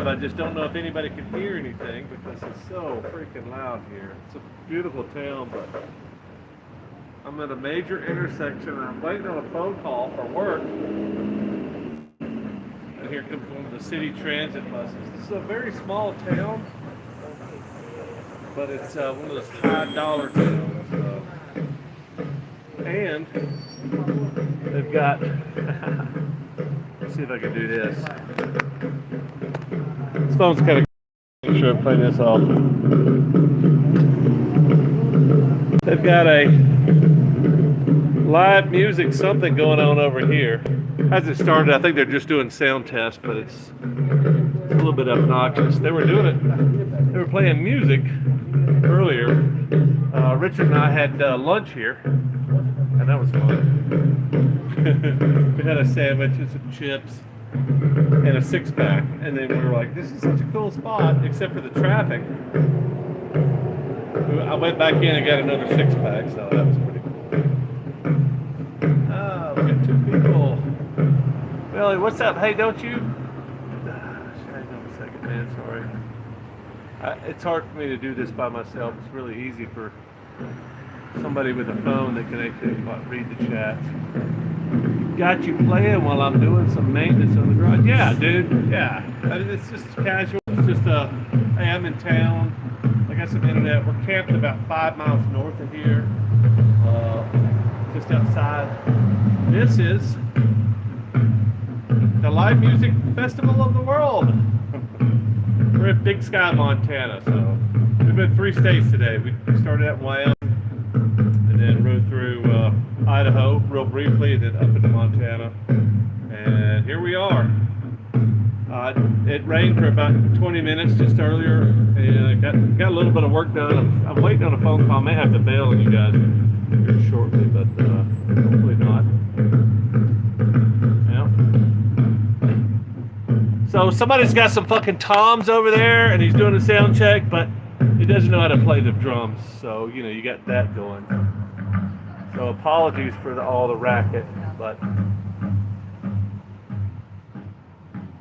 I just don't know if anybody can hear anything because it's so freaking loud here. It's a beautiful town, but I'm at a major intersection and I'm waiting on a phone call for work. And here comes one of the city transit buses. This is a very small town, but it's one of those high dollar towns. And they've got, let's see if I can do this. This phone's kind of, make sure I play this off. They've got a live music something going on over here. Hasn't started. I think they're just doing sound tests, but it's a little bit obnoxious. They were doing it. They were playing music earlier. Richard and I had lunch here, and that was fun. We had a sandwich and some chips and a six-pack, and then we were like, "This is such a cool spot," except for the traffic. I went back in and got another six-pack, so that was pretty cool. Ah, we got two people. Billy, what's up? Hey, don't you? Hang on a second, man. Sorry. It's hard for me to do this by myself. It's really easy for somebody with a phone that can actually read the chat. Got you playing while I'm doing some maintenance on the garage. Yeah, dude. Yeah. I mean, it's just casual. It's just hey, I'm in town. I got some internet. We're camped about 5 miles north of here, just outside. This is the Live Music Festival of the World. We're at Big Sky, Montana. So we've been 3 states today. We started at Wyoming and then rode through Idaho real briefly, and then up into Montana. And here we are. It rained for about 20 minutes just earlier, and got a little bit of work done. I'm waiting on a phone call. I may have to bail on you guys here shortly, but hopefully not. Yeah. So somebody's got some fucking toms over there, and he's doing a sound check, but he doesn't know how to play the drums. So you got that going. So apologies for all the racket, but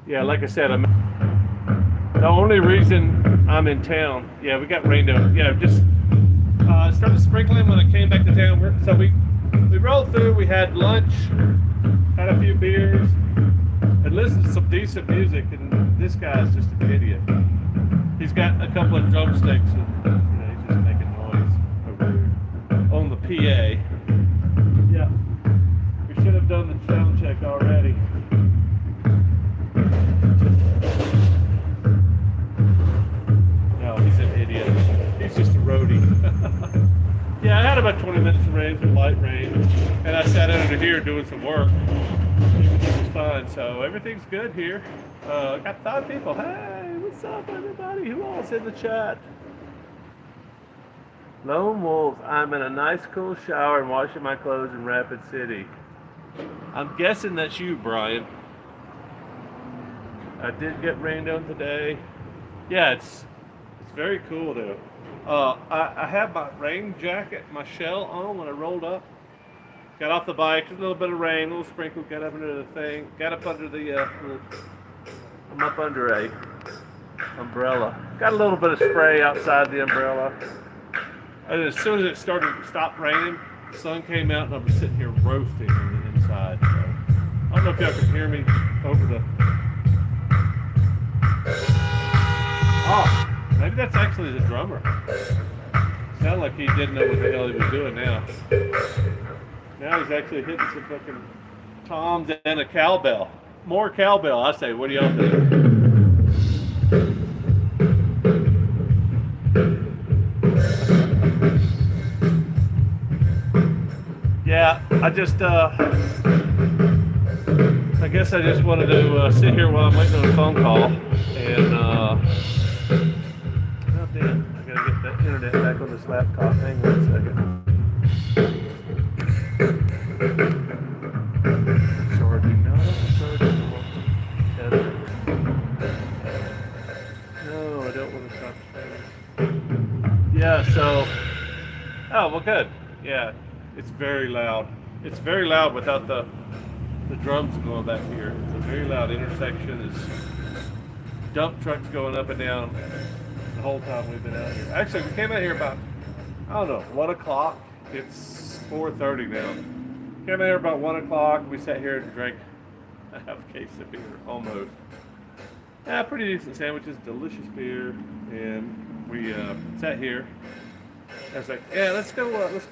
yeah, like I said, the only reason I'm in town. Yeah, we got rained out. Yeah, just started sprinkling when I came back to town. So we rolled through. We had lunch, had a few beers, and listened to some decent music. And this guy's just an idiot. He's got a couple of drumsticks, and he's just making noise over here on the PA. Yeah, we should have done the sound check already. No, he's an idiot. He's just a roadie. Yeah, I had about 20 minutes of rain, some light rain, and I sat under here doing some work. Everything was fine, so everything's good here. I got 5 people. Hey, what's up, everybody? Who all's in the chat? Lone Wolves, I'm in a nice cool shower and washing my clothes in Rapid City. I'm guessing that's you, Brian. I did get rained on today. Yeah, it's very cool though. I had my rain jacket, my shell on when I rolled up. Got off the bike, a little bit of rain, a little sprinkle, got up under the thing, got up under the, I'm up under a umbrella. Got a little bit of spray outside the umbrella. And as soon as it stopped raining, the sun came out and I was sitting here roasting on the inside. So I don't know if y'all can hear me over the... Oh, maybe that's actually the drummer. Sounded like he didn't know what the hell he was doing now. Now he's actually hitting some fucking toms and a cowbell. More cowbell, I say. What do y'all think? Yeah, I guess I just wanted to sit here while I'm waiting on a phone call. And, oh damn, I gotta get the internet back on this laptop. Hang on a second. Charging. No, charging. No, I don't want to stop sharing. Yeah, so, oh, well, good. Yeah, it's very loud. It's very loud without the drums going back here. It's a very loud intersection. It's dump trucks going up and down the whole time we've been out here. Actually, we came out here about, I don't know, 1 o'clock. It's 4:30 now. Came out here about 1 o'clock. We sat here and drank a half case of beer, almost. Yeah, pretty decent sandwiches, delicious beer, and we sat here. I was like, yeah, let's go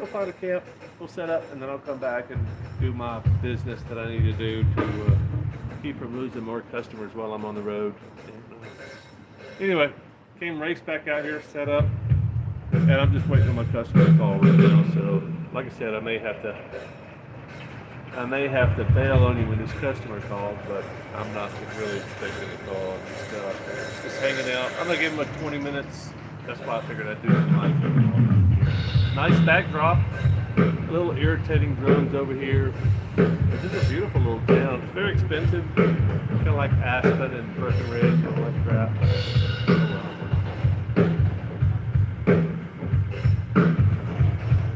find a camp. We'll set up, and then I'll come back and do my business that I need to do to keep from losing more customers while I'm on the road. And, anyway, came race back out here, set up, and I'm just waiting on my customer to call right now. So, like I said, I may have to bail on you when this customer calls, but I'm not really expecting a call. I'm just hanging out. I'm gonna give him 20 minutes. That's why I figured I'd do tonight. Nice backdrop. A little irritating drones over here. This is a beautiful little town. It's very expensive. Kind of like Aspen and Breckenridge and all that crap.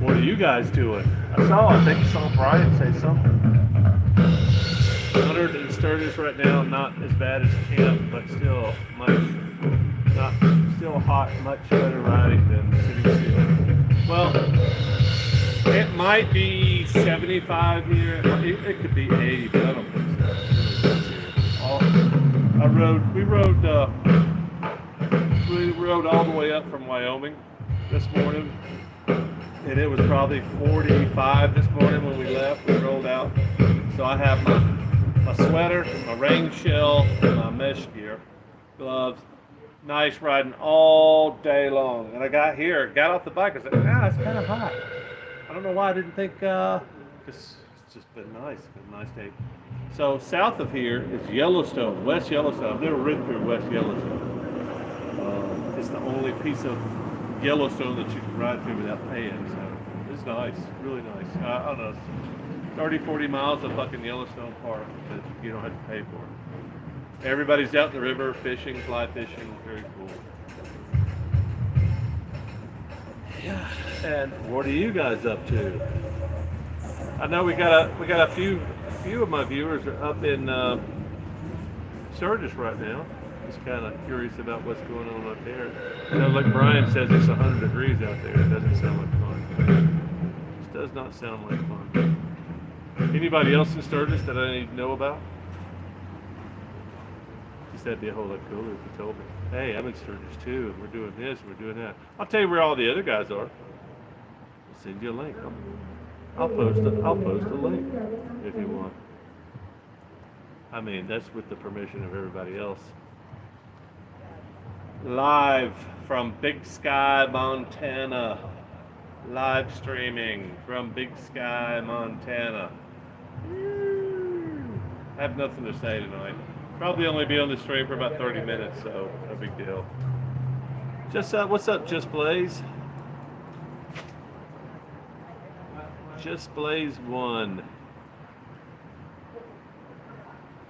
What are you guys doing? I think I saw Brian say something. 100 in Sturgis right now, not as bad as camp, but still still hot, much better riding than City Seal. Well, it might be 75 here. It could be 80, but I don't think so. We rode all the way up from Wyoming this morning, and it was probably 45 this morning when we left. We rolled out. So I have my sweater, my rain shell, and my mesh gear, gloves. Nice riding all day long. And I got off the bike. I was like, it's kind of hot. I don't know why I didn't think, it's just been nice. It's been a nice day. So south of here is Yellowstone, West Yellowstone. I've never ridden through West Yellowstone. It's the only piece of Yellowstone that you can ride through without paying. So it's nice, really nice. I don't know, 30, 40 miles of fucking Yellowstone Park that you don't have to pay for. Everybody's out in the river fishing, fly fishing, very cool. Yeah. And what are you guys up to? I know we got a few of my viewers are up in Sturgis right now. Just kind of curious about what's going on up there. You know, like Brian says, it's 100 degrees out there. It doesn't sound like fun. This does not sound like fun. Anybody else in Sturgis that I need to know about? That'd be a whole lot cooler if you told me, hey, I'm in Sturgis too, and we're doing this, and we're doing that. I'll tell you where all the other guys are. I'll send you a link. I'll post a link if you want. I mean, that's with the permission of everybody else. Live from Big Sky, Montana. Live streaming from Big Sky, Montana. I have nothing to say tonight. Probably only be on the stream for about 30 minutes, so no big deal. What's up, Just Blaze? Just Blaze 1.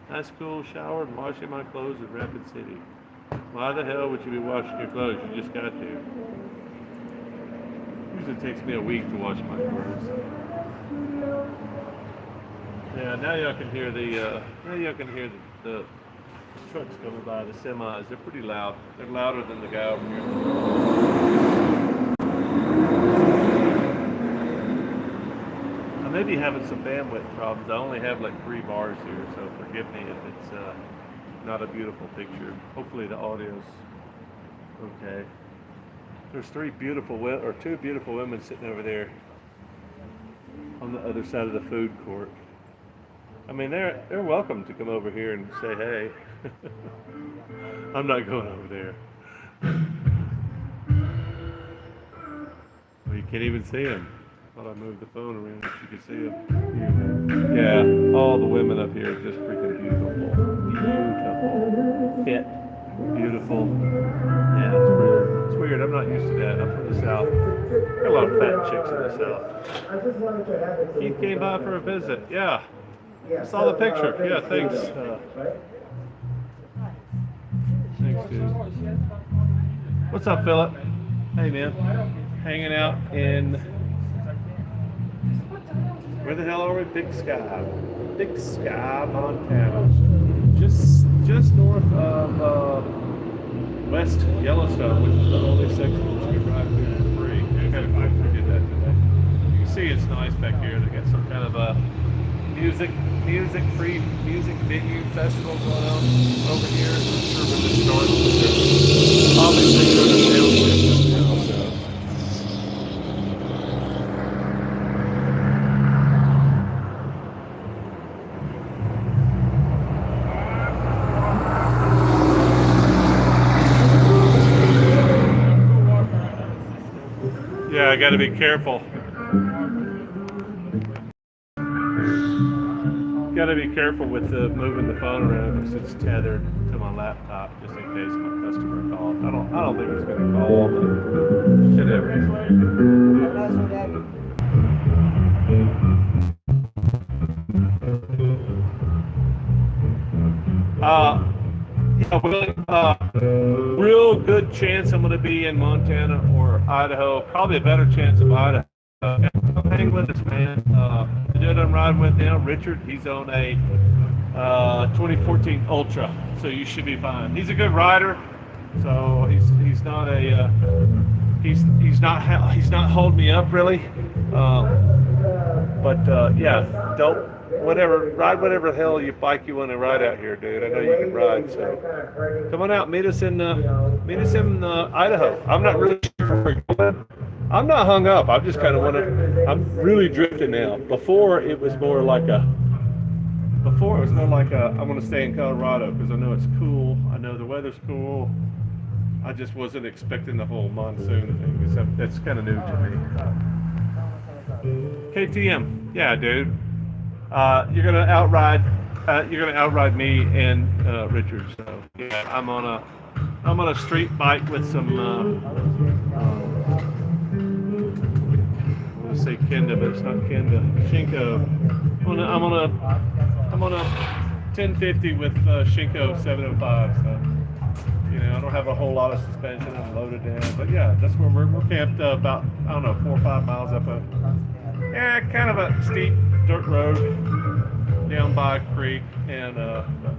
That's cool. Showered and washing my clothes in Rapid City. Why the hell would you be washing your clothes? You just got to. Usually takes me a week to wash my clothes. Yeah, now y'all can hear the trucks coming by, the semis. They're pretty loud. They're louder than the guy over here. I may be having some bandwidth problems. I only have like 3 bars here, so forgive me if it's not a beautiful picture. Hopefully the audio's okay. There's 2 beautiful women sitting over there on the other side of the food court. I mean, they're welcome to come over here and say hey. I'm not going over there. Well, you can't even see them. I thought I moved the phone around so you could see them. Yeah, all the women up here are just freaking beautiful. Beautiful. Fit. Beautiful. Yeah, it's weird. I'm not used to that. I'm from the South. There are a lot of fat chicks in the South. Keith came by for a visit. Yeah. I saw the picture. Yeah, thanks. Thanks, dude. What's up, Philip? Hey, man. Hanging out in... Where the hell are we? Big Sky. Big Sky, Montana. Just north of West Yellowstone, which is the only section that's good ride for free. I gotta get that today. You can see it's nice back here. They got some kind of a free music venue festival going on over here. I'm not sure when this starts, but they're obviously doing a sound system now, so. Yeah, I got to be careful. Got to be careful with moving the phone around because it's tethered to my laptop, just in case my customer calls. I don't think it's going to call, but yeah, real good chance I'm going to be in Montana or Idaho. Probably a better chance of Idaho. I'm hanging with this man. The dude I'm riding with now, Richard, he's on a 2014 Ultra, so you should be fine. He's a good rider, so he's not a he's not holding me up really. But yeah, don't ride whatever the hell bike you want to ride out here, dude. I know you can ride, so come on out, meet us in Idaho. I'm not really sure where you're going. I'm not hung up. I'm just kind of I'm really drifting now. Before it was more like I want to stay in Colorado because I know it's cool. I know the weather's cool. I just wasn't expecting the whole monsoon thing. That's kind of new to me. KTM, yeah, dude. You're gonna outride me and Richard. So yeah, I'm on a street bike with some. I say Kenda, but it's not Kenda. Shinko. I'm on a 1050 with Shinko 705. So I don't have a whole lot of suspension. I'm loaded in, but yeah, that's where we're camped about 4 or 5 miles up kind of a steep dirt road down by a creek. And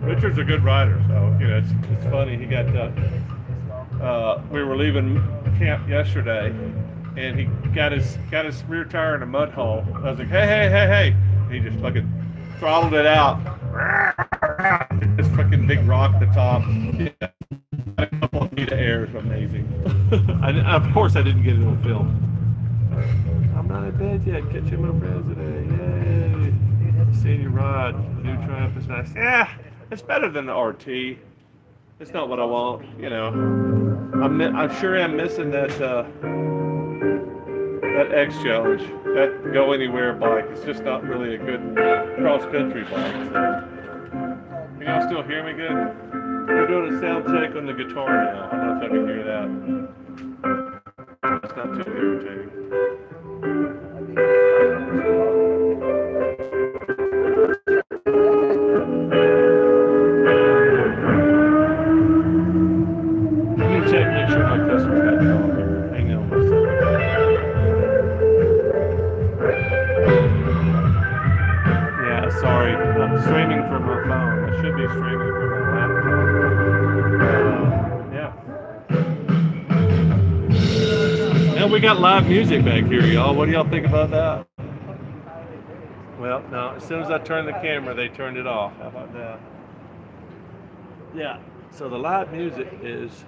Richard's a good rider, so it's funny. He got we were leaving camp yesterday. And he got his rear tire in a mud hole. I was like, hey. And he just fucking throttled it out. This fucking big rock at the top. Yeah. A couple of feet of air is amazing. Of course, I didn't get it on film. I'm not in bed yet. Catch my friends today. Yay. Seeing you ride. The new Triumph is nice. Yeah, it's better than the RT. It's not what I want. I'm sure I'm missing that X Challenge, that go anywhere bike. It's just not really a good cross country bike. So. Can y'all still hear me good? We're doing a sound check on the guitar now. I don't know if I can hear that. It's not too irritating. Let me check, make sure my customer's got it on here. Hang on one second. Sorry, I'm streaming from my phone. I should be streaming from my laptop. Yeah. And we got live music back here, y'all. What do y'all think about that? Well, no, as soon as I turned the camera, they turned it off. How about that? Yeah, so the live music is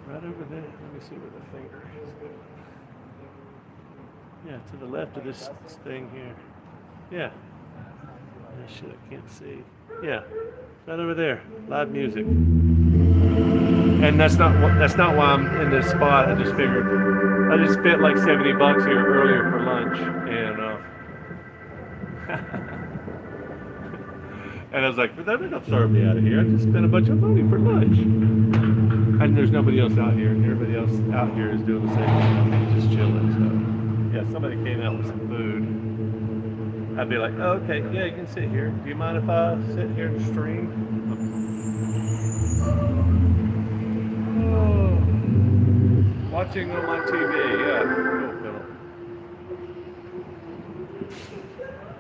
right over there. Let me see where the finger is. Yeah, to the left of this thing here. Yeah. Shit, I can't see. Yeah, right over there. Live music. And that's not why I'm in this spot. I just figured I just spent like $70 here earlier for lunch, and and I was like, they're not throwing me out of here. I just spent a bunch of money for lunch. And there's nobody else out here, and everybody else out here is doing the same thing, just chilling. So yeah, somebody came out with some food. I'd be like, oh, okay, yeah, you can sit here. Do you mind if I sit here and stream? Oh, watching on my TV, yeah.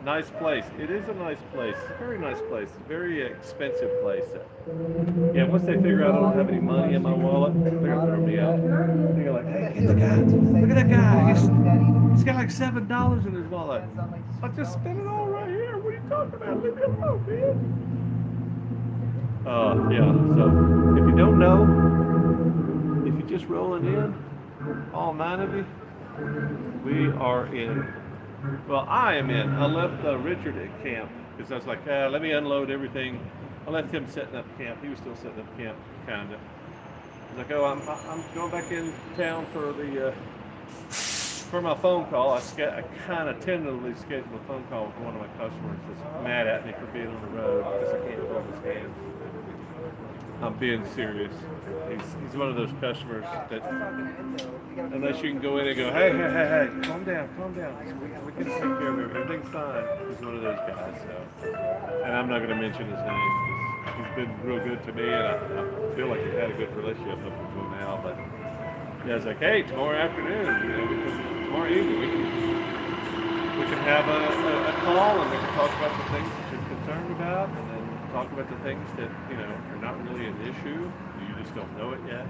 Nice place. It is a nice place. Very nice place. Very expensive place. Yeah, once they figure out I don't have any money in my wallet, they're gonna throw me out. They're like, hey, get the guy. Look at that guy. He's got like $7 in his wallet. I just spent it all right here. What are you talking about? Leave me alone, man. Yeah. So if you don't know, if you're just rolling in, all 9 of you, we are in. Well, I am in. I left Richard at camp because I was like, let me unload everything. I left him setting up camp. He was still setting up camp, kind of. I was like, oh, I'm going back in town for the for my phone call. I kind of tentatively scheduled a phone call with one of my customers that's mad at me for being on the road because I can't hold his hand. I'm being serious. He's one of those customers that unless you can go in and go, hey, calm down. We can take care of everything. Everything's fine. He's one of those guys. So, and I'm not going to mention his name because he's been real good to me, and I feel like we've had a good relationship up until now. But yeah, I was like, hey, tomorrow afternoon, tomorrow evening, we can have a call and we can talk about the things that you're concerned about, and then talk about the things that are not really an issue. You just don't know it yet.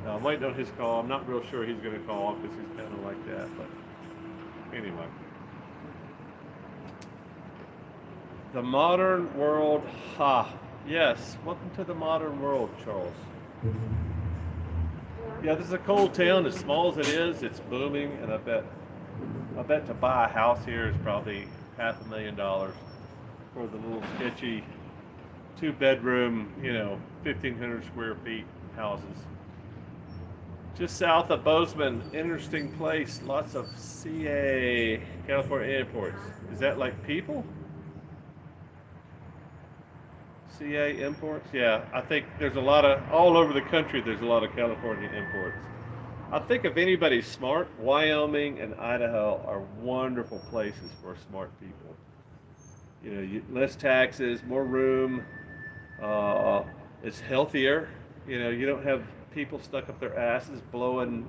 I'm waiting on his call. I'm not real sure he's going to call because he's kind of like that. But anyway, the modern world. Yes. Welcome to the modern world, Charles. Yeah, this is a cold town. As small as it is, it's booming, and I bet to buy a house here is probably $500,000 for the little sketchy 2-bedroom, 1,500 square feet houses. Just south of Bozeman, interesting place. Lots of CA, California imports. Is that like people? CA imports? Yeah, I think there's a lot of, all over the country, there's a lot of California imports. I think if anybody's smart, Wyoming and Idaho are wonderful places for smart people. Less taxes, more room. It's healthier. You don't have people stuck up their asses blowing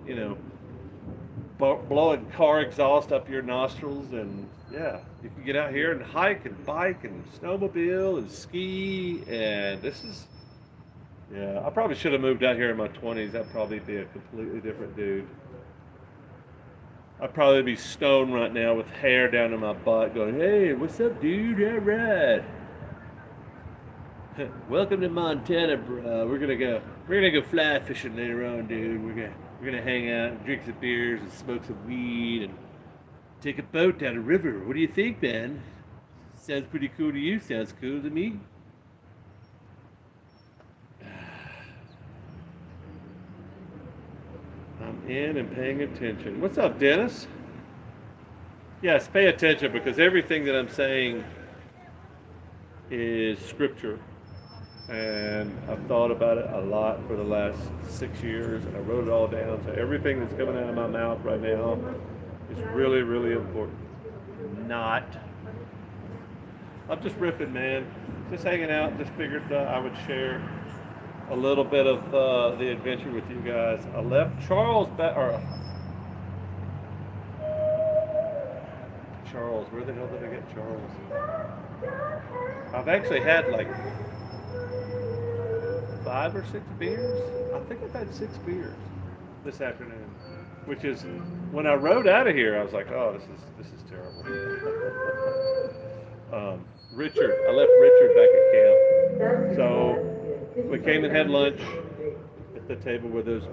car exhaust up your nostrils. And yeah, you can get out here and hike and bike and snowmobile and ski. And I probably should have moved out here in my 20s. I'd probably be a completely different dude. I'd probably be stoned right now with hair down in my butt going, hey, what's up, dude? All right. Welcome to Montana, bro. We're gonna go fly fishing later on, dude. We're gonna hang out and drink some beers and smoke some weed and take a boat down a river. What do you think, man? Sounds pretty cool to you? Sounds cool to me. I'm in and paying attention. What's up, Dennis? Yes, pay attention because everything that I'm saying is scripture. And I've thought about it a lot for the last 6 years, and I wrote it all down. So everything that's coming out of my mouth right now is really, really important. I'm just riffing, man. Just hanging out. Just figured I would share a little bit of the adventure with you guys. I left Charles Charles, where the hell did I get Charles? I've actually had like 5 or 6 beers. I think I've had 6 beers this afternoon, which is when I rode out of here. I was like, oh, this is terrible. Richard, I left Richard back at camp, so we came and had lunch at the table where those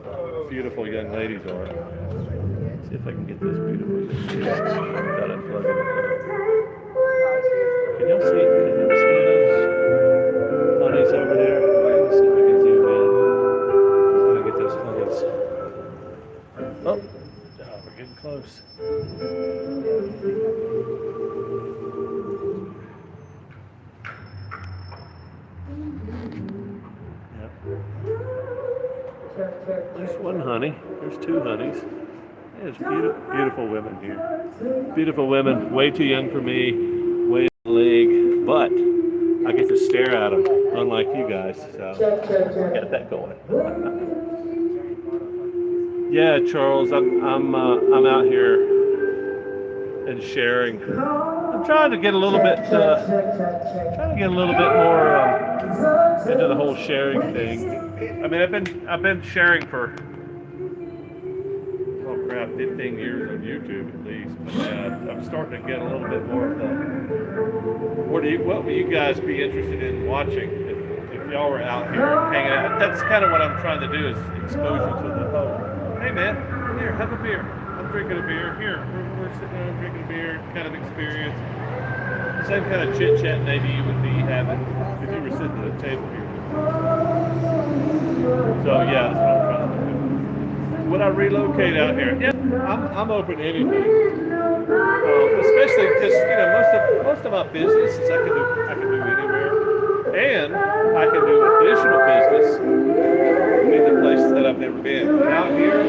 beautiful young ladies are. Let's see if I can get this beautiful young lady. Got it plugged in the phone. Can y'all see those honeys over there? Let's see if we can zoom in. Let's get those honeys. Oh, we're getting close. Yep. There's one honey. There's 2 honeys. There's beautiful women here. Beautiful women, way too young for me, way in the league, but I get to stare at them, unlike you guys. So got that going. Yeah, Charles, I'm out here and sharing. I'm trying to get a little bit, more into the whole sharing thing. I mean, I've been sharing for, oh crap, 15 years on YouTube at least. But I'm starting to get a little bit more of the. What would you guys be interested in watching if y'all were out here hanging out? That's kind of what I'm trying to do is exposure to the whole. Hey man, here, have a beer. I'm drinking a beer. Here, we're sitting down drinking a beer, kind of experience. Same kind of chit chat maybe you would be having if you were sitting at a table here. So yeah, that's what I'm trying to do. Would I relocate out here? Yeah, I'm open to anything. Especially because most of my businesses I can do anywhere, and I can do additional business in the places that I've never been. But out here,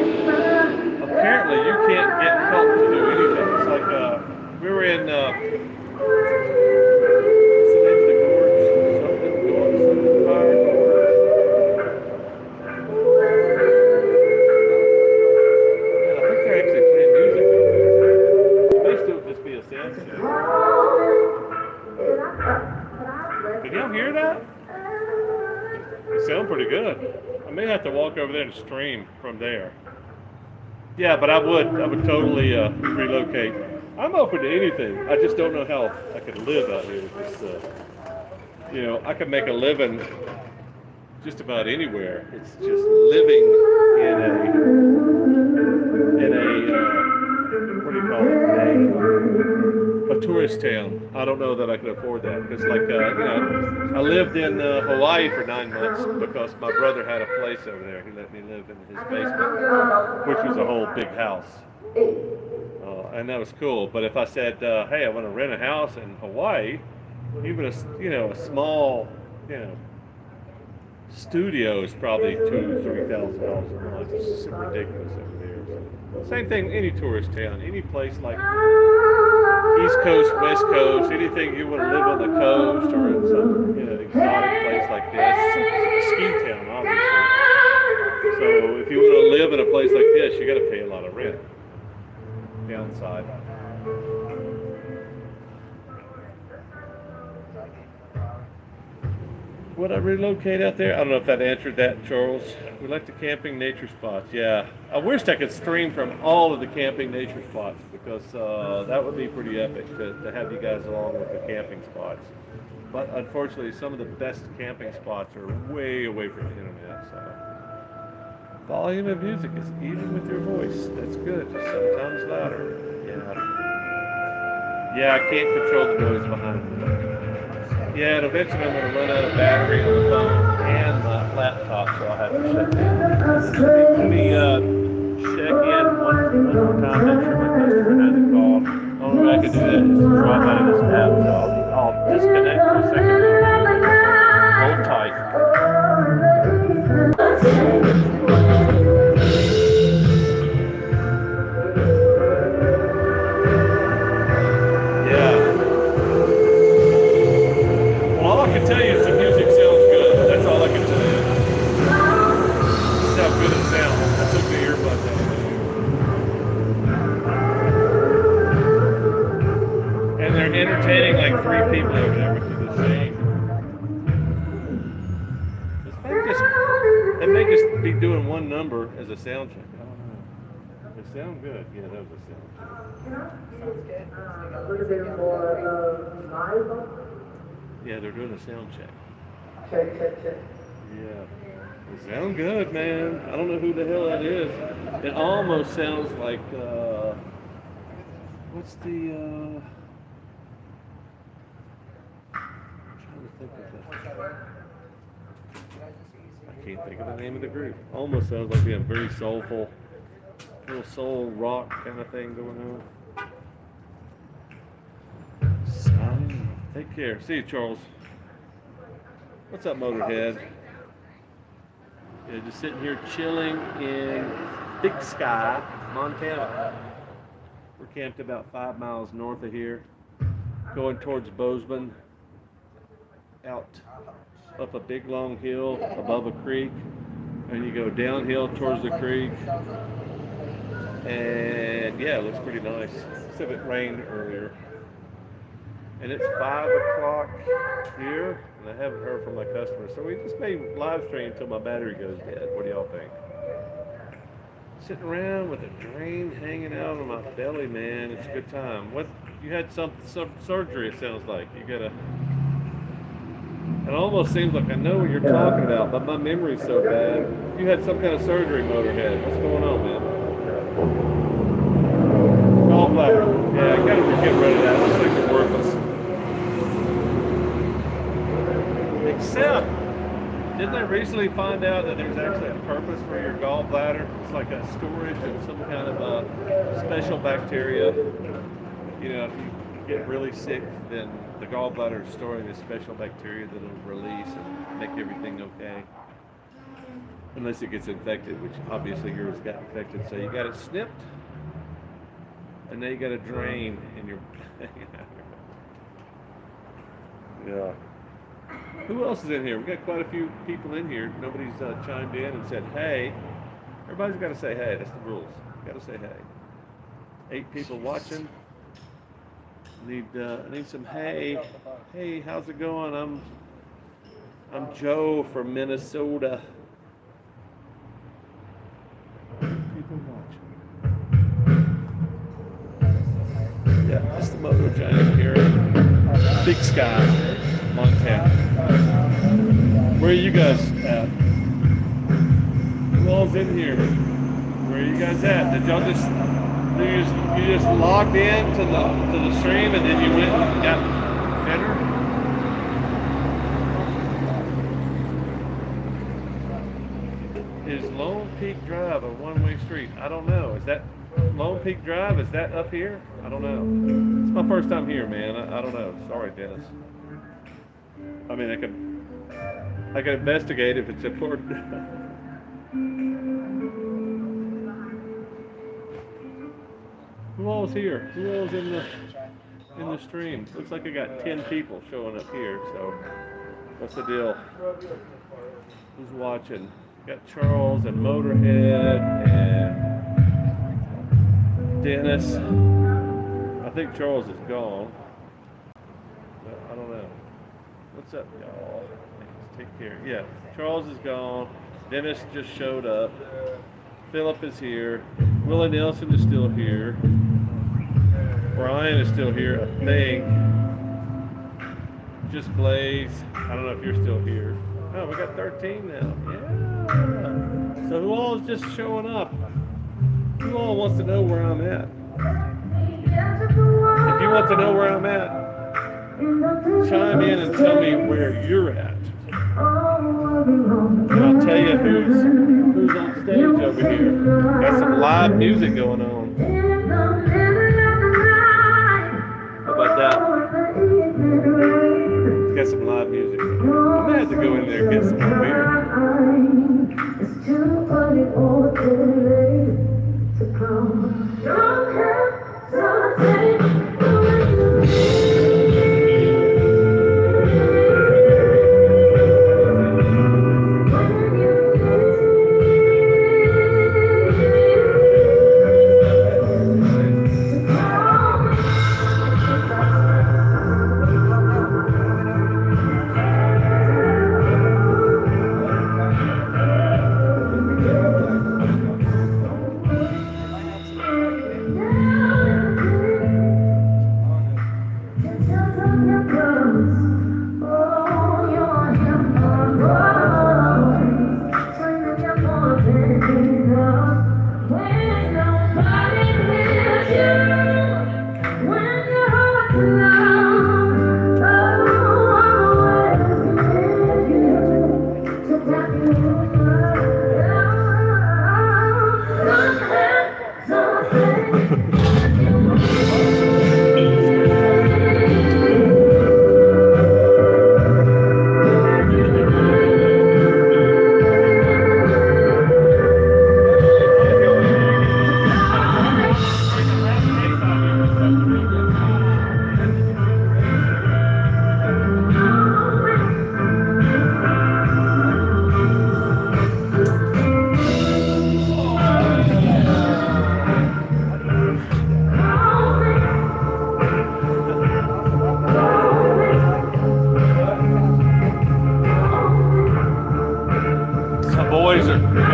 apparently you can't get help to do anything. It's like we were in what's the name of the gorge? Something fire gorge. Man, I think they're actually playing music over there. May still just be a sound check. Did y'all hear that? It sounds pretty good. I may have to walk over there and stream from there. Yeah, but I would totally relocate. I'm open to anything. I just don't know how I could live out here. Just, I could make a living just about anywhere. It's just living in a what do you call it? A tourist town. I don't know that I could afford that because, like, I lived in Hawaii for 9 months because my brother had a place over there. He let me live in his basement, which was a whole big house, and that was cool. But if I said, "Hey, I want to rent a house in Hawaii," even a small, studio is probably $2,000-3,000 a month. It's super ridiculous over there. Same thing, any tourist town, any place like East Coast, West Coast, anything you want to live on the coast or in some exotic place like this. It's a ski town, obviously. So if you want to live in a place like this, you got to pay a lot of rent. Downside. Would I relocate out there? I don't know if that answered that, Charles. We like the camping nature spots. Yeah, I wish I could stream from all of the camping nature spots because that would be pretty epic to have you guys along with the camping spots. But unfortunately, some of the best camping spots are way away from the internet. So volume of music is even with your voice. That's good. Sometimes louder. Yeah, I can't control the noise behind me. Yeah, and eventually I'm going to run out of battery on the phone and my laptop, so I'll have to shut down. Let me check in one more time, make sure my customer hasn't called. The only way I can do that is to drop out of this app, so I'll disconnect for a second. Hold tight. Tell you the music sounds good. That's all I can tell you. That's how good it sounds. I took the earbuds out. And they're entertaining like 3 people over there, which is insane. They may just be doing one number as a sound check. I don't know. They sound good. Yeah, that was a sound check. Yeah, they're doing a sound check. Check. Yeah. They sound good, man. I don't know who the hell that is. It almost sounds like, what's the, I'm trying to think of that. I can't think of the name of the group. Almost sounds like they have very soulful, little soul rock kind of thing going on. Take care. See you, Charles. What's up, Motorhead? Yeah, just sitting here chilling in Big Sky, Montana. We're camped about 5 miles north of here, going towards Bozeman, out up a big long hill above a creek, and you go downhill towards the creek. And yeah, it looks pretty nice. Except it rained earlier. and it's 5 o'clock here, and I haven't heard from my customers. So we just may live stream until my battery goes dead. What do y'all think? Sitting around with a drain hanging out on my belly, man. It's a good time. What you had some surgery? It sounds like you got a. It almost seems like I know what you're talking about, but my memory's so bad. You had some kind of surgery, Motorhead. What's going on, man? Gallbladder. Yeah, I gotta get rid of that. Looks like it's worthless. Except, didn't I recently find out that there's actually a purpose for your gallbladder? It's like a storage of some kind of a special bacteria. You know, if you get really sick, then the gallbladder is storing this special bacteria that will release and make everything okay. Unless it gets infected, which obviously yours got infected. So you got it snipped, and now you got a drain in your. Yeah. Who else is in here? We've got quite a few people in here. Nobody's chimed in and said, hey. Everybody's got to say hey. That's the rules. Got to say hey. 8 people watching. I need some hey. Hey, how's it going? I'm Joe from Minnesota. People watching. Yeah, that's the Moto Giant here in Big Sky, Montana. Where are you guys at? Who all's in here? Where are you guys at? Did y'all just you just logged in to the stream and then you went and got dinner? Is Lone Peak Drive a one-way street? I don't know. Is that Lone Peak Drive? Is that up here? I don't know. It's my first time here, man. I don't know. Sorry, Dennis. I mean, I can investigate if it's important. Who all's here? Who all's in the stream? Looks like I got 10 people showing up here. So, what's the deal? Who's watching? Got Charles and Motorhead and Dennis. I think Charles is gone. But I don't know. What's up, y'all? Let's take care. Yeah, Charles is gone. Dennis just showed up. Philip is here. Willie Nelson is still here. Brian is still here, I think. Just Blaze. I don't know if you're still here. Oh, we got 13 now. Yeah. So who all is just showing up? Who all wants to know where I'm at? If you want to know where I'm at, chime in and tell me where you're at. And I'll tell you who's on stage over here. Got some live music going on. How about that? Got some live music. I'm gonna have to go in there and get some more beer.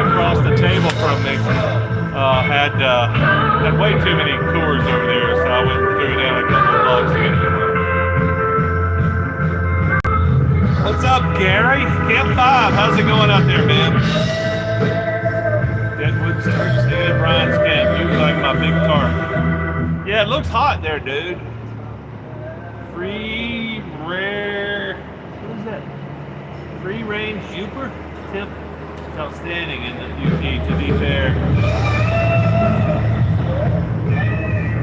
across the table from me had way too many Coors over there, so I went and threw down a couple of blocks to get some. What's up, Gary? Camp 5, how's it going out there, man? Deadwood Sturgis, staying at Brian's camp. You like my big tarp. Yeah, it looks hot there, dude. Free rare. What is that? Free range Uper? Temp. It's outstanding in the UP, to be fair.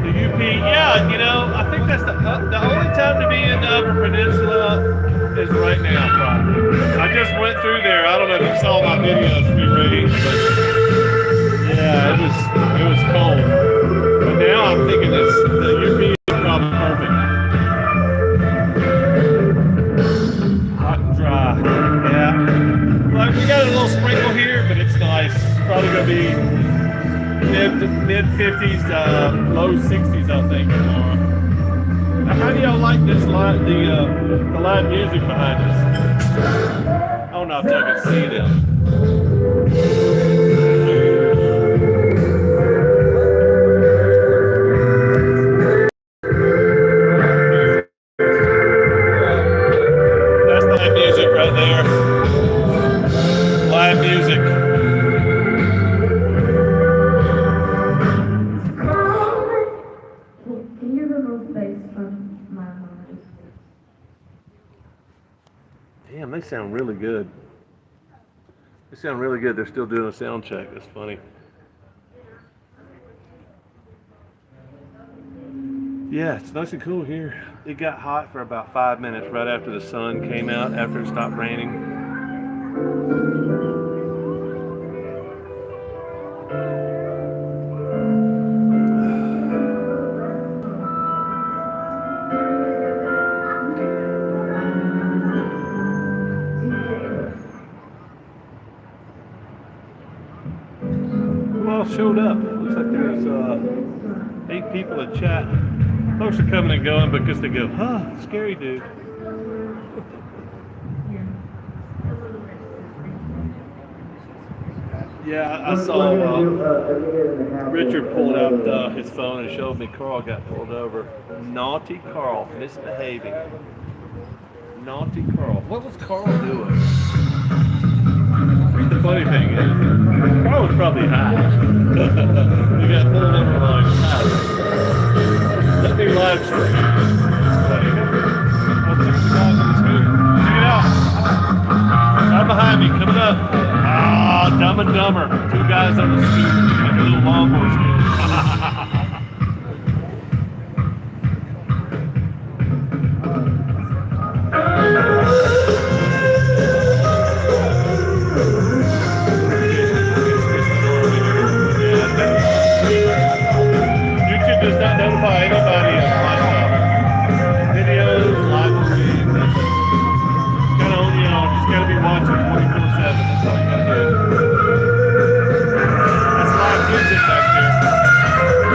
The UP, yeah, you know, I think that's the only time to be in the Upper Peninsula is right now, probably. I just went through there. I don't know if you saw my video of free range, but yeah, it was cold. But now I'm thinking the UP is probably perfect. Hot and dry. Yeah. Like we got a little sprinkle here, but it's nice. It's probably gonna be mid 50s, low 60s, I think, tomorrow. Now, how do y'all like this the live music behind us? I don't know if y'all can see them. That's live music right there. Live music. Can you remove bass from my monitors? Damn, they sound really good. They sound really good. They're still doing a sound check. That's funny. Yeah, it's nice and cool here. It got hot for about 5 minutes right after the sun came out, after it stopped raining. Who all showed up? Looks like there's 8 people in chat. Folks are coming and going because they go, huh, scary dude. Yeah, I saw Richard pulled out his phone and showed me Carl got pulled over. Naughty Carl, misbehaving. Naughty Carl. What was Carl doing? The funny thing is, Carl was probably high. He got pulled over like high. Let me live stream. I'll take the guys on the scooter. Check it out. Right behind me, coming up. Ah, Dumb and Dumber. 2 guys on the scooter. Like a little longboard scooter. YouTube does not notify anybody of my videos, live streams. Kind of, you know, just gotta be watching 24/7. That's all you gotta do. That's live music back there.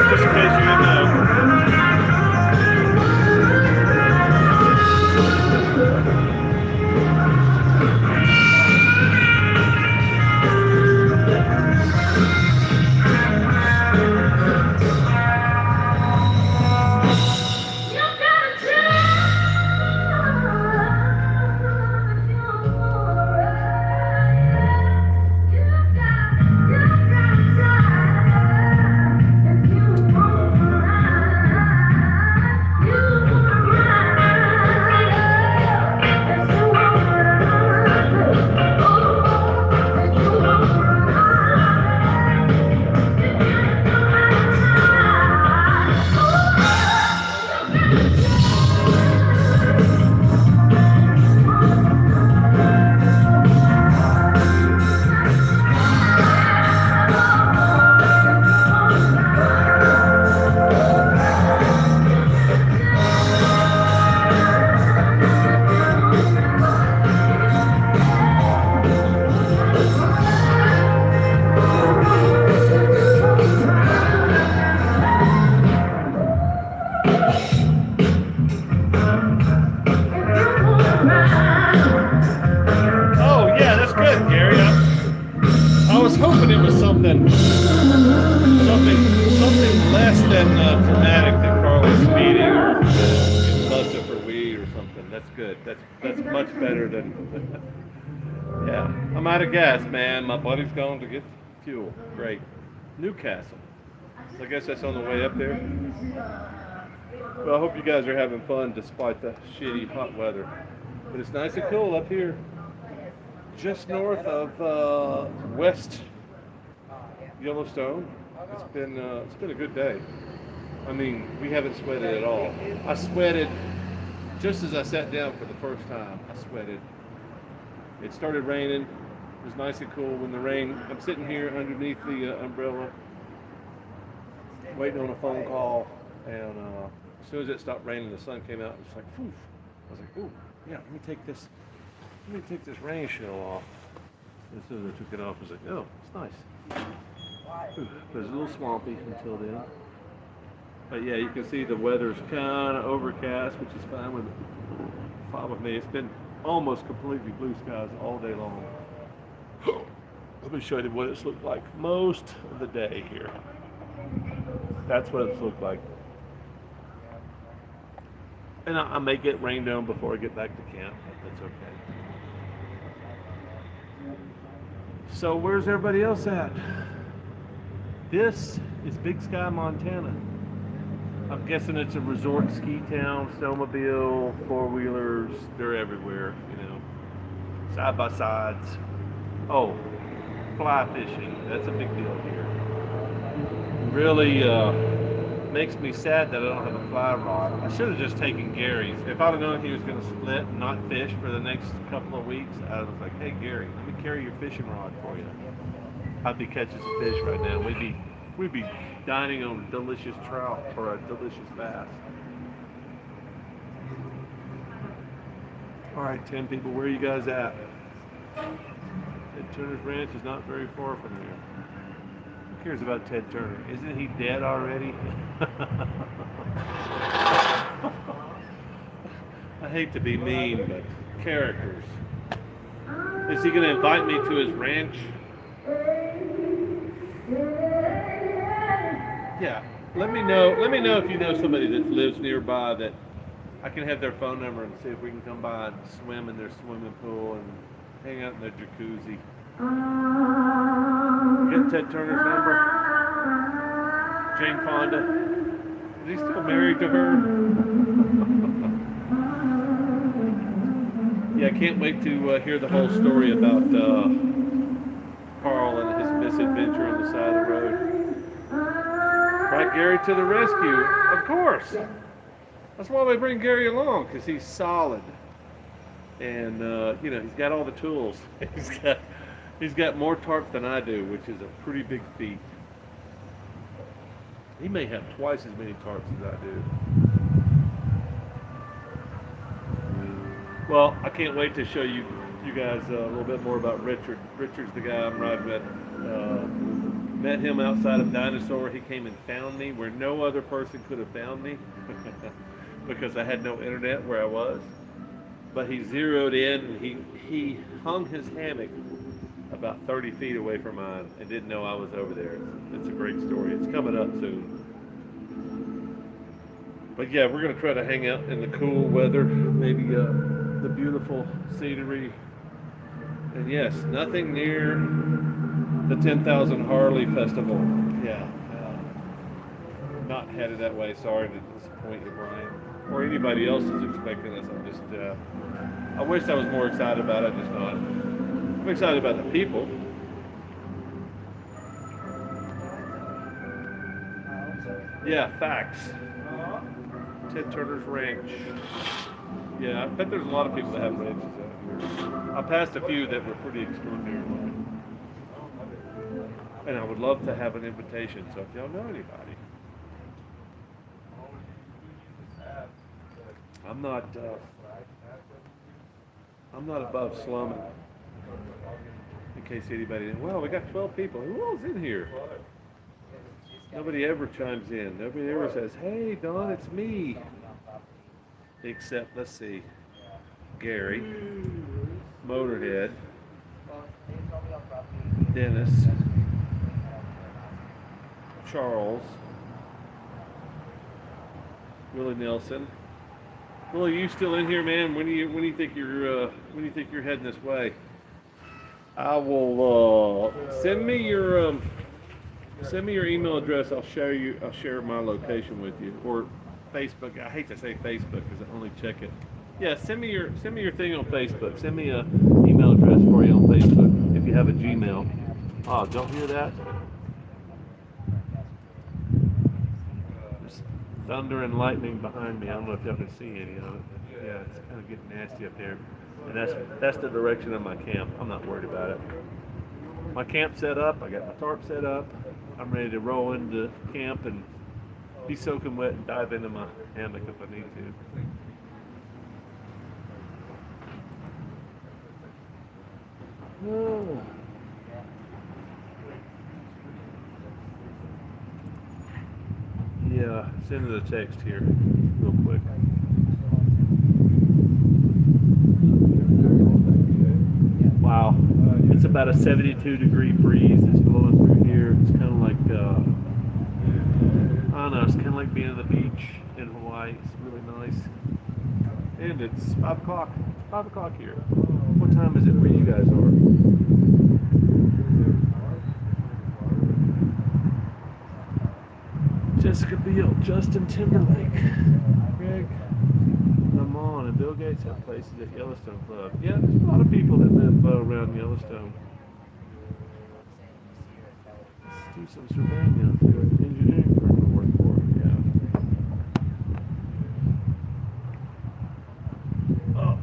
Just hoping it was something less than dramatic that Carl was speeding or getting busted for weed or something. That's good. That's much better than. Yeah, I'm out of gas, man. My buddy's going to get fuel. Great. Newcastle. So I guess that's on the way up there. Well, I hope you guys are having fun despite the shitty hot weather. But it's nice and cool up here, just north of West Yellowstone. It's been a good day. I mean, we haven't sweated at all. I sweated just as I sat down for the first time. I sweated. It started raining. It was nice and cool when the rain. I'm sitting here underneath the umbrella, waiting on a phone call, and as soon as it stopped raining, the sun came out. It was like, poof. I was like, ooh, yeah. Let me take this rain shell off. As soon as I took it off, I was like, oh, it's nice. It was a little swampy until then. But yeah, you can see the weather's kind of overcast, which is fine with me. It's been almost completely blue skies all day long. Let me show you what it's looked like most of the day here. That's what it's looked like. And I may get rained on before I get back to camp, but that's okay. So where's everybody else at? This is Big Sky, Montana. I'm guessing it's a resort ski town, snowmobile, four-wheelers, they're everywhere, you know, side-by-sides. Oh, fly fishing, that's a big deal here. Really makes me sad that I don't have a fly rod. I should have just taken Gary's. If I'd have known he was going to split and not fish for the next couple of weeks, I was like, hey Gary, let me carry your fishing rod for you. I'd be catching some fish right now. We'd be dining on delicious trout or a delicious bass. All right, 10 people, where are you guys at? Ted Turner's Ranch is not very far from here. Who cares about Ted Turner? Isn't he dead already? I hate to be mean, but characters. Is he going to invite me to his ranch? Yeah, let me know if you know somebody that lives nearby that I can have their phone number and see if we can come by and swim in their swimming pool and hang out in their jacuzzi. Get Ted Turner's number. Jane Fonda. Is he still married to her? Yeah, I can't wait to hear the whole story about Carl and his misadventure on the side of the road. Right, Gary to the rescue, of course. That's why we bring Gary along, because he's solid, and you know, he's got all the tools. he's got more tarps than I do, which is a pretty big feat. He may have twice as many tarps as I do. Well, I can't wait to show you guys a little bit more about Richard. Richard's the guy I'm riding with. Met him outside of Dinosaur. He came and found me where no other person could have found me because I had no internet where I was. But he zeroed in and he hung his hammock about 30 feet away from mine and didn't know I was over there. It's a great story. It's coming up soon. But yeah, we're going to try to hang out in the cool weather, maybe the beautiful scenery. And yes, nothing near the 10,000 Harley Festival. Yeah, not headed that way. Sorry to disappoint you, Brian, or anybody else who's expecting us. I'm just, I wish I was more excited about it. I'm just not. I'm excited about the people. Yeah, facts. Ted Turner's Ranch. Yeah, I bet there's a lot of people that have ranches out here. I passed a few that were pretty extraordinary. And I would love to have an invitation, so if y'all know anybody. I'm not above slumming. In case anybody, well, we got 12 people. Who else in here? Nobody ever chimes in. Nobody ever says, hey, Don, it's me. Except, let's see, Gary, Motorhead, Dennis, Charles. Willie Nelson. Willie, you still in here, man? When do you think you're heading this way? I will send me your email address. I'll share my location with you, or Facebook. I hate to say Facebook because I only check it. Yeah, send me your thing on Facebook. Send me a email address for you on Facebook if you have a Gmail. Oh, don't hear that? There's thunder and lightning behind me. I don't know if y'all can see any of it. Yeah, it's kind of getting nasty up there. And that's the direction of my camp. I'm not worried about it. My camp set up. I got my tarp set up. I'm ready to roll into camp and be soaking wet and dive into my hammock if I need to. Oh. Yeah, send it a text here real quick. Wow, it's about a 72-degree breeze that's blowing through here. It's kind of like, I don't know, it's kind of like being on the beach in Hawaii. It's really nice. And it's 5 o'clock. It's 5 o'clock here. What time is it where you guys are? Jessica Biel, Justin Timberlake, Greg LeMond, and Bill Gates have places at Yellowstone Club. Yeah, there's a lot of people that live around Yellowstone. Let's do some surveying out there. Engineering firm to work for. Yeah. Oh.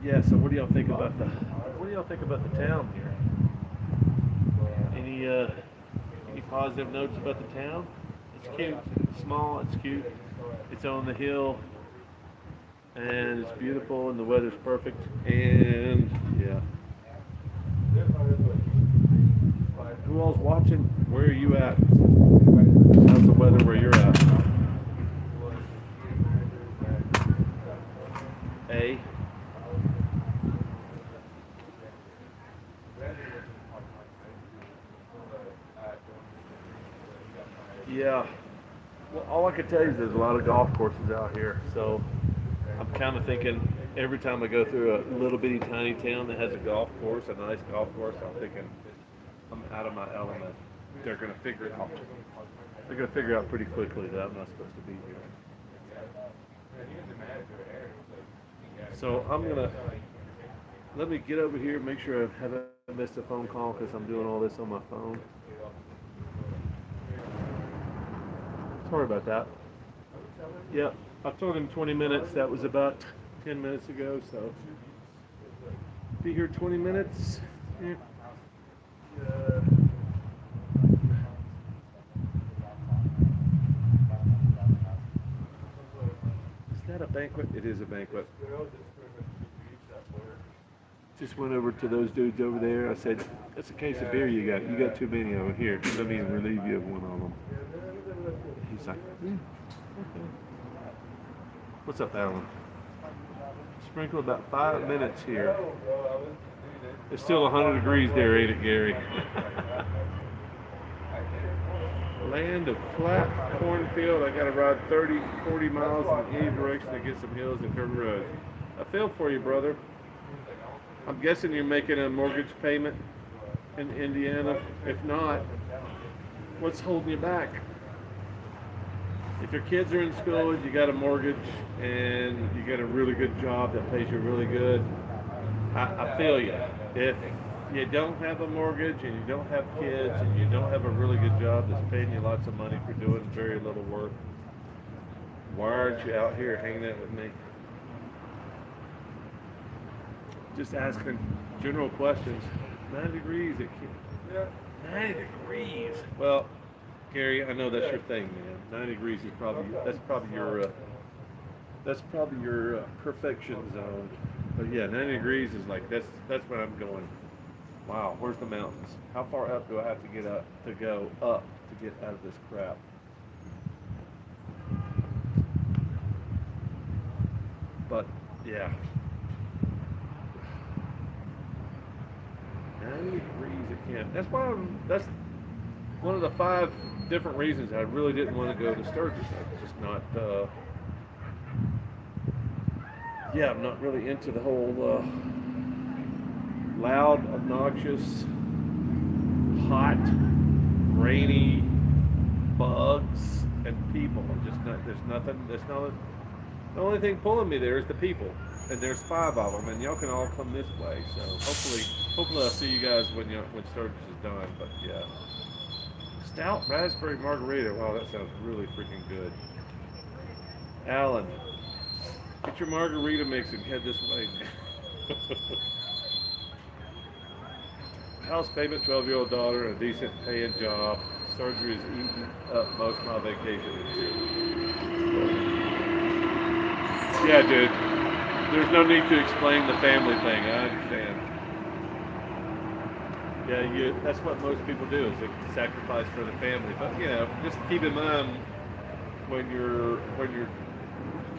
Yeah. So, what do y'all think about the town here? Any positive notes about the town? It's cute. It's small. It's cute. It's on the hill. And it's beautiful and the weather's perfect, and yeah. Who all's watching? Where are you at? How's the weather where you're at? A. Yeah. Well, all I can tell you is there's a lot of golf courses out here, so I'm kind of thinking every time I go through a little bitty tiny town that has a golf course, a nice golf course, I'm thinking I'm out of my element. They're going to figure it out. They're going to figure out pretty quickly that I'm not supposed to be here. So I'm going to let me get over here, make sure I haven't missed a phone call because I'm doing all this on my phone. Sorry about that. Yep, I told him 20 minutes. That was about 10 minutes ago, so be here 20 minutes. Yeah. Is that a banquet? It is a banquet. Just went over to those dudes over there. I said, "That's a case of beer you got. You got too many over here. Let me relieve you of one of them." He's like, "Yeah, okay." What's up, Alan? Sprinkle about 5 minutes here. It's still 100 degrees there, ain't it, Gary? Land of flat cornfield. I got to ride 30, 40 miles in any direction to get some hills and curvy roads. I feel for you, brother. I'm guessing you're making a mortgage payment in Indiana. If not, what's holding you back? If your kids are in school, you got a mortgage, and you got a really good job that pays you really good, I feel you. If you don't have a mortgage and you don't have kids and you don't have a really good job that's paying you lots of money for doing very little work, why aren't you out here hanging out with me? Just asking general questions. 9 degrees. 9 degrees. Well, Gary, I know that's your thing, man. 9 degrees is that's probably your perfection zone. But yeah, 9 degrees is like that's when I'm going. Wow, where's the mountains? How far up do I have to get up to go up to get out of this crap? But yeah. 90 degrees at camp. That's why one of the 5 different reasons I really didn't want to go to Sturgis. I'm just not. Yeah, I'm not really into the whole loud, obnoxious, hot, rainy bugs and people. I'm just not. There's nothing. There's not. The only thing pulling me there is the people, and there's 5 of them, and y'all can all come this way. So hopefully I'll see you guys when Sturgis is done. But yeah, stout raspberry margarita. Wow, that sounds really freaking good. Alan, get your margarita mix and head this way. House payment, 12-year-old daughter, and a decent paying job. Surgery has eaten up most of my vacation this year. Yeah, dude. There's no need to explain the family thing. I understand. Yeah, that's what most people do is they sacrifice for the family. But just keep in mind when your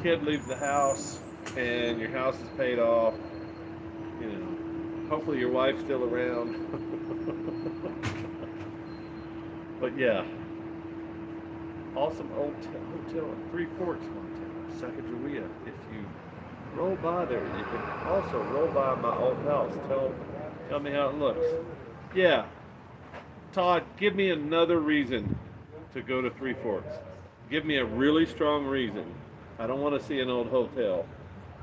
kid leaves the house and your house is paid off, hopefully your wife's still around. But yeah, awesome old hotel in Three Forks, Montana, Sacagawea. If you roll by there, you can also roll by my old house. Tell me how it looks. Yeah, Todd, give me another reason to go to Three Forks. Give me a really strong reason. I don't want to see an old hotel.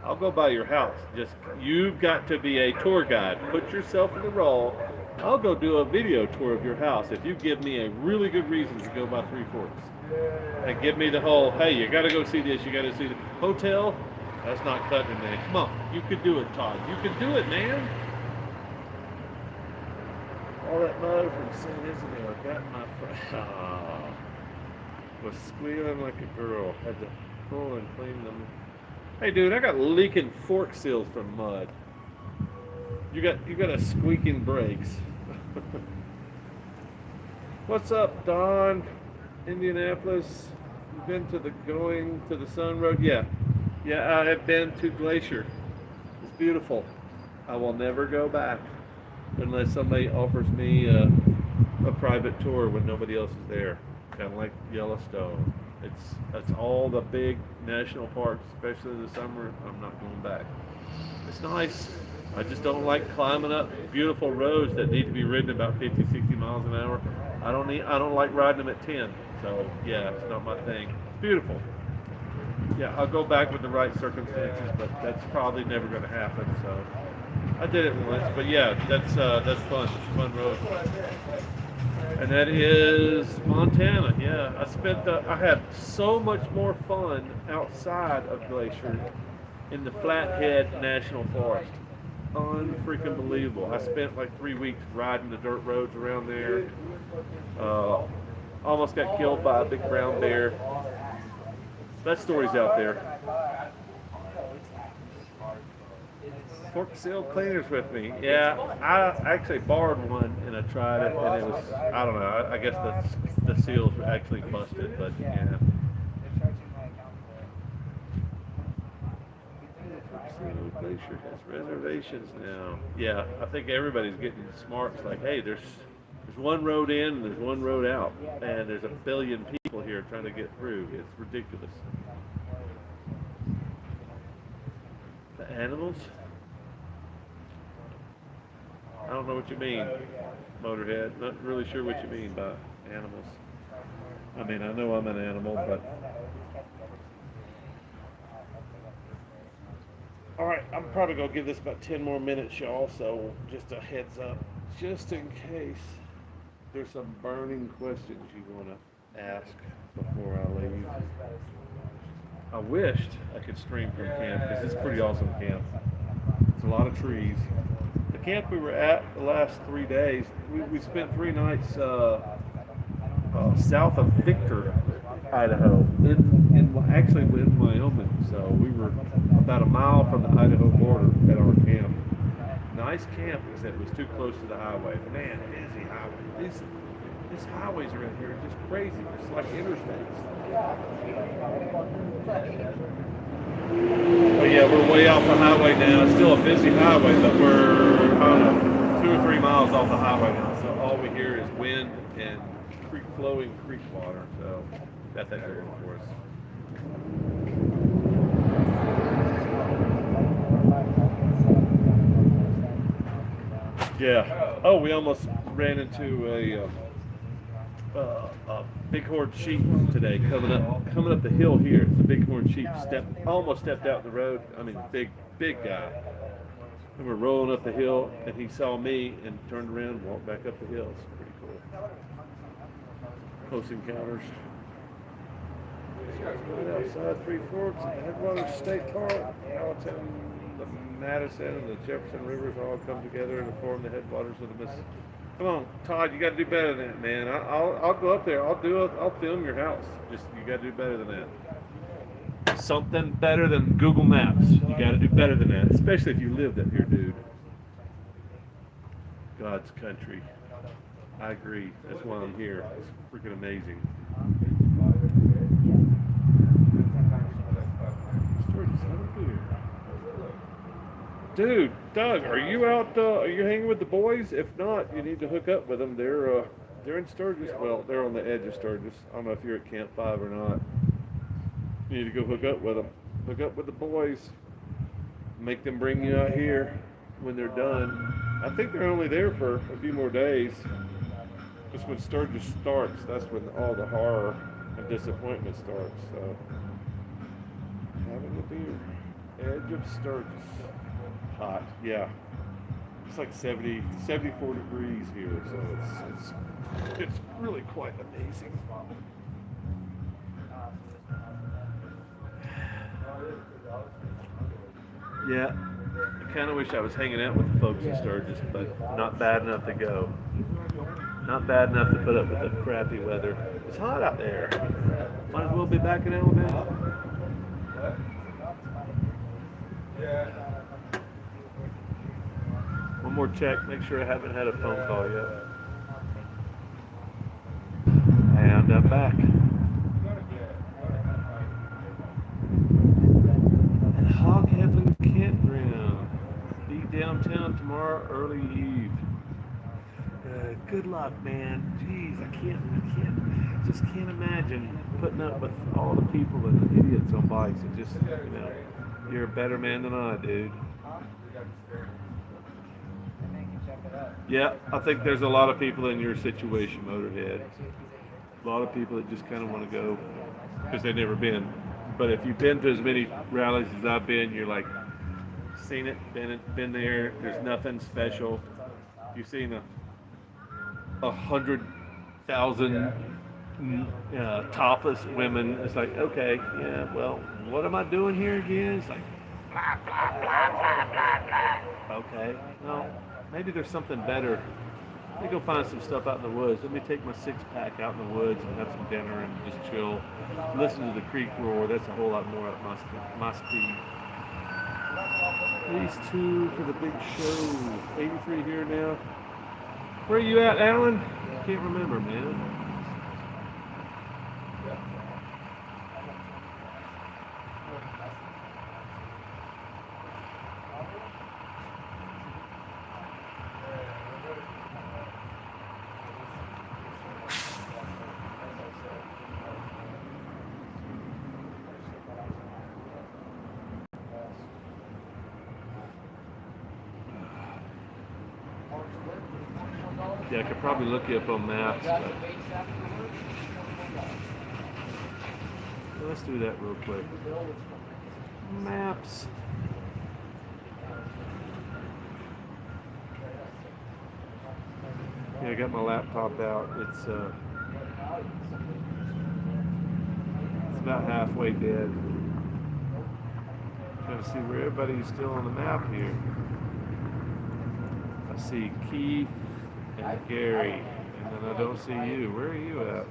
I'll go by your house. Just you've got to be a tour guide. Put yourself in the role. I'll go do a video tour of your house if you give me a really good reason to go by Three Forks. And give me the whole, hey, you got to go see this. You got to see the hotel. That's not cutting it, man. Come on, you could do it, Todd. You can do it, man. All that mud from San Isabel got my was squealing like a girl. Had to pull and clean them. Hey, dude, I got leaking fork seals from mud. You got a squeaking brakes. What's up, Don? Indianapolis. You've been to the Going to the Sun Road? Yeah, I have been to Glacier. It's beautiful. I will never go back unless somebody offers me a private tour when nobody else is there. Kind of like Yellowstone. It's all the big national parks, especially in the summer. I'm not going back. It's nice. I just don't like climbing up beautiful roads that need to be ridden about 50, 60 miles an hour. I don't like riding them at 10. So yeah, it's not my thing. It's beautiful. Yeah, I'll go back with the right circumstances, but that's probably never going to happen. So I did it once, but yeah, that's fun. It's a fun road. And that is Montana. Yeah, I had so much more fun outside of Glacier in the Flathead National Forest. Unfreaking believable. I spent like 3 weeks riding the dirt roads around there. Almost got killed by a big brown bear. That story's out there. Fork seal cleaners with me. Yeah, I actually borrowed one and I tried it and it was, I don't know, I guess the seals were actually busted, but yeah. Glacier has reservations now. Yeah, I think everybody's getting smart. It's like, hey, there's one road in and there's one road out, and there's a billion people here trying to get through. It's ridiculous. The animals? I don't know what you mean, Motorhead. Not really sure what you mean by animals. I mean, I know I'm an animal, but. All right, I'm probably going to give this about 10 more minutes, y'all, so just a heads up, just in case there's some burning questions you want to ask before I leave. I wished I could stream from camp because it's a pretty awesome camp. It's a lot of trees. The camp we were at the last 3 days, we spent 3 nights south of Victor, Idaho, actually in Wyoming. So we were about a mile from the Idaho border at our camp. Nice camp, except it was too close to the highway. Man, busy highway. These highways around here are just crazy. It's like interstates. But yeah, we're way off the highway now. It's still a busy highway, but we're, I don't know, 2 or 3 miles off the highway now. So all we hear is wind and flowing creek water. So got that going for us. Yeah. Oh, we almost ran into a bighorn sheep today coming up the hill here. The bighorn sheep almost stepped out the road. I mean, big guy. And we're rolling up the hill, and he saw me and turned around and walked back up the hill. It's pretty cool. Close encounters. Right outside Three Forks, Headwaters State Park, Gallatin, the Madison, and the Jefferson Rivers all come together to form the headwaters of the Mississippi. Come on, Todd, you got to do better than that, man. I'll go up there. I'll film your house. Just you got to do better than that. Something better than Google Maps. You got to do better than that, especially if you lived up here, dude. God's country. I agree. That's why I'm here. It's freaking amazing. Dude, Doug, are you out? Are you hanging with the boys? If not, you need to hook up with them. They're in Sturgis. Well, they're on the edge of Sturgis. I don't know if you're at Camp 5 or not. You need to go hook up with them. Hook up with the boys. Make them bring you out here when they're done. I think they're only there for a few more days. Just when Sturgis starts, that's when all the horror and disappointment starts. So, having a beer. Edge of Sturgis. Hot, yeah. It's like 74 degrees here, so it's really quite amazing. Yeah, I kind of wish I was hanging out with the folks in Sturgis, but not bad enough to go. Not bad enough to put up with the crappy weather. It's hot out there. Might as well be back in Alabama. Yeah. One more check, make sure I haven't had a phone call yet. And I'm back. At Hog Heaven Campground. Be downtown tomorrow, early eve. Good luck, man. Jeez, I just can't imagine putting up with all the people and the idiots on bikes. It just, you're a better man than I, dude. Yeah, I think there's a lot of people in your situation, Motorhead. A lot of people that just kind of want to go because they've never been. But if you've been to as many rallies as I've been, you're like, seen it, been there. There's nothing special. You've seen 100,000 topless women. It's like, okay, yeah, well, what am I doing here again? It's like, blah, blah, blah, blah, blah, blah. Okay, well, maybe there's something better. Let me go find some stuff out in the woods. Let me take my 6-pack out in the woods and have some dinner and just chill. Listen to the creek roar. That's a whole lot more at my speed. These two for the big show. 83 here now. Where are you at, Alan? Can't remember, man. Yeah, I could probably look you up on maps. But let's do that real quick. Maps. Yeah, I got my laptop out. It's about halfway dead. Trying to see where everybody's still on the map here. I see Keith and Gary, and then I don't see you. Where are you at?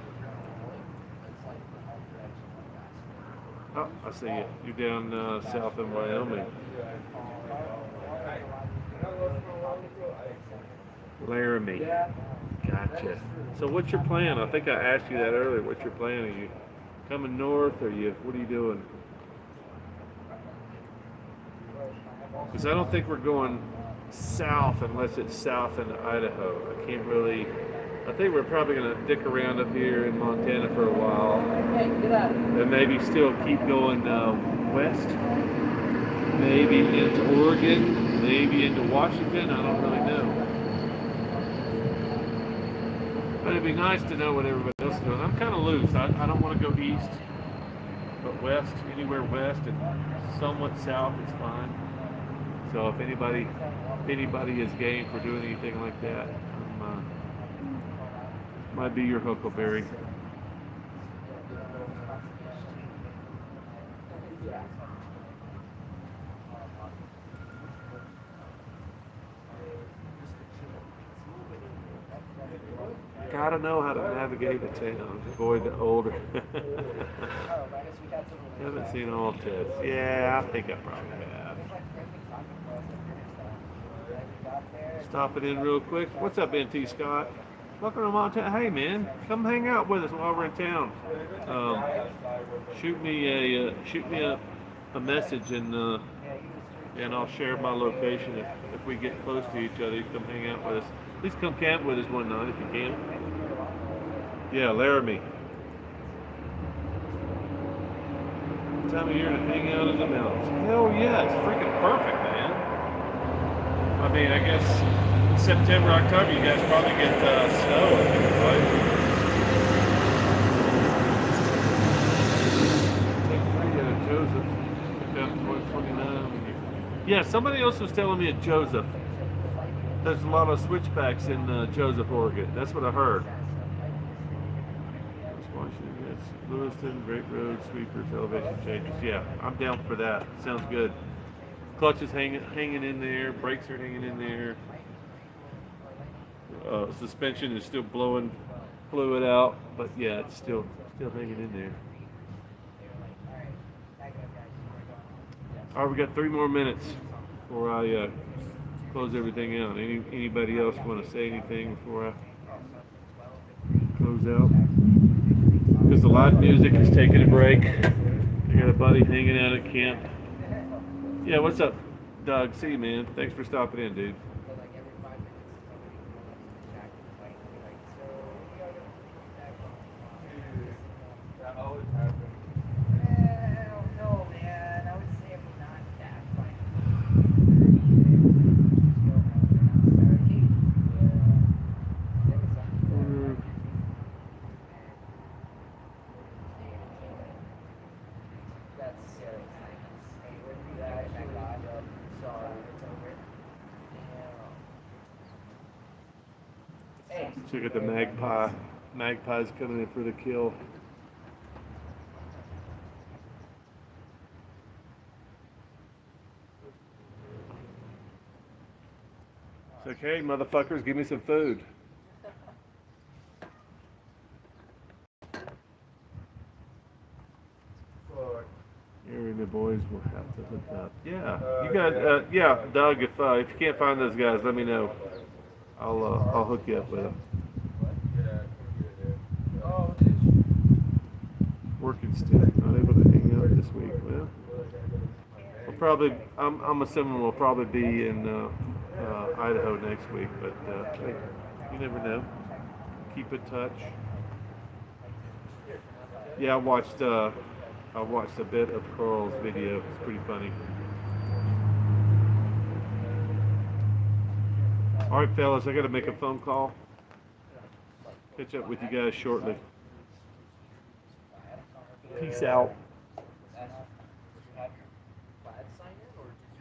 Oh, I see you. You're down south in Wyoming. Laramie. Gotcha. So what's your plan? I think I asked you that earlier. What's your plan? Are you coming north, or what are you doing? Because I don't think we're going south unless it's south in Idaho. I can't really I think we're probably gonna dick around up here in Montana for a while, and maybe still keep going west, maybe into Oregon, maybe into Washington. I don't really know. But it'd be nice to know what everybody else is doing. I'm kind of loose. I don't want to go east, but west, anywhere west and somewhat south is fine. So if anybody is game for doing anything like that, might be your huckleberry. Gotta know how to navigate a town. Avoid the older. Haven't seen all tests. Yeah, I think I probably have. Stop it in real quick. What's up, NT Scott? Welcome to Montana. Hey, man, come hang out with us while we're in town. Shoot me a message and I'll share my location if we get close to each other. You come hang out with us. At least come camp with us one night if you can. Yeah, Laramie. Time of year to hang out in the mountains. Hell yeah, it's freaking perfect, man. I mean, I guess September, October, you guys probably get snow, right? Take 3 at Joseph. Pick up 129. Yeah, somebody else was telling me at Joseph. There's a lot of switchbacks in Joseph, Oregon. That's what I heard. Washington, yes. Lewiston, Great Road, sweepers, elevation changes. Yeah, I'm down for that. Sounds good. Clutch is hanging in there. Brakes are hanging in there. Suspension is still blowing fluid out, but yeah, it's still hanging in there. All right, we got 3 more minutes before I close everything out. Anybody else want to say anything before I close out? Because the live music is taking a break. I got a buddy hanging out at camp. Yeah, what's up, Doug? See you, man. Thanks for stopping in, dude. Check out the magpie. Magpie's coming in for the kill. It's like, hey, motherfuckers, give me some food. Gary and the boys will have to hook up. Yeah, you guys. Yeah, Doug. If you can't find those guys, let me know. I'll hook you up with them. Working still, not able to hang out this week. Well, we'll probably. I'm assuming we'll probably be in Idaho next week, but hey, you never know. Keep in touch. Yeah, I watched a bit of Carl's video. It's pretty funny. All right, fellas, I got to make a phone call. Catch up with you guys shortly. Peace out.